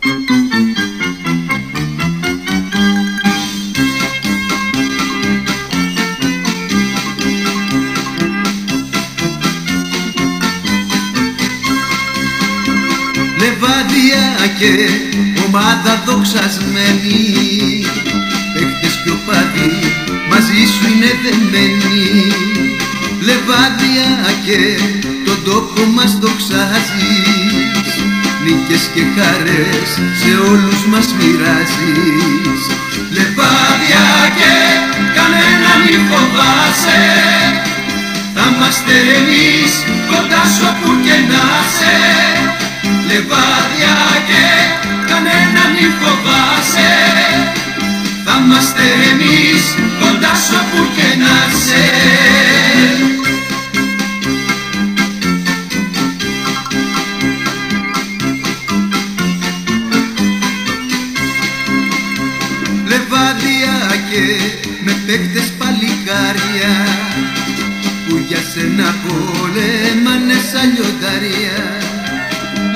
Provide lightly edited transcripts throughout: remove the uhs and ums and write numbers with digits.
Λεβάδια και ομάδα δοξασμένη, παίχτες κι οπαδοί μαζί σου είναι δεμένοι. Λεβάδια και τον τόπο μας δοξάζεις, νίκες και χαρές σε όλους μας μοιράζεις. Λεβάδια και κανέναν μη φοβάσαι, θα είμαστε εμείς κοντά σου όπου και να σε. Λεβάδια και κανέναν μη φοβάσαι, θα είμαστε εμείς κοντά σου όπου και να σε. Λεβάδια και με παίκτες παλικάρια, που για σένα πολέμανε σαν λιοντάρια.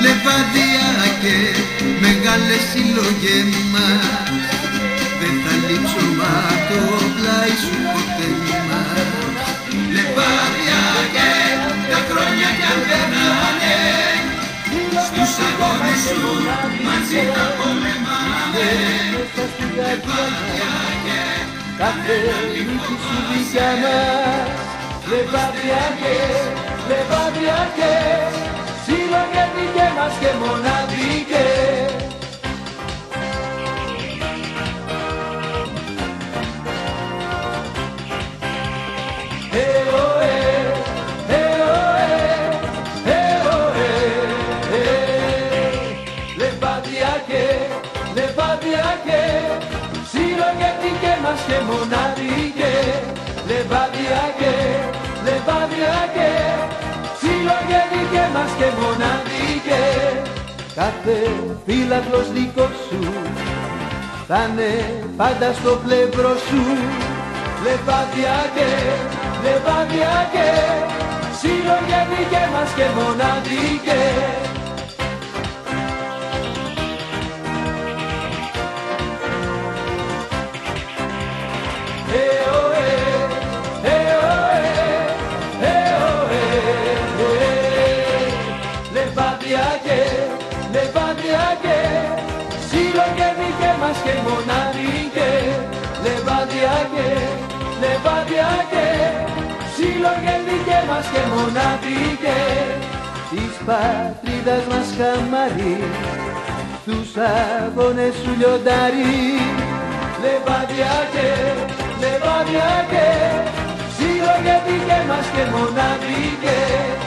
Λεβάδια και μεγάλες συλλογές μας, δεν θα λείψουν μα το πλάι σου ποτέ μας. Λεβάδια και τα χρόνια κι αν περνάνε, στους αγώνες σου μαζί τα πολεμάνε. Λεβάδια και κάθε νίκη σου δικιά μας. Λεβάδια και σύλλογε δικές μας και μοναδικές. Λεβάδια και σύλλογε δικές μας και μοναδικές. Λεβάδια και σύλλογε δικές μας και μοναδικές. Κάθε φύλαθλος δικός σου θα είναι πάντα στο πλευρό σου. Λεβάδια και σύλλογε δικές μας και μοναδικές. Λεβάδια και σύλλογε δικές μας και μοναδικές. Λεβάδια και σύλλογε δικές μας και μοναδικές. Της πατρίδας μας χαμαρί, στους αγώνες σου λιοντάρι. Λεβάδια και σύλλογε δικές μας και μοναδικές.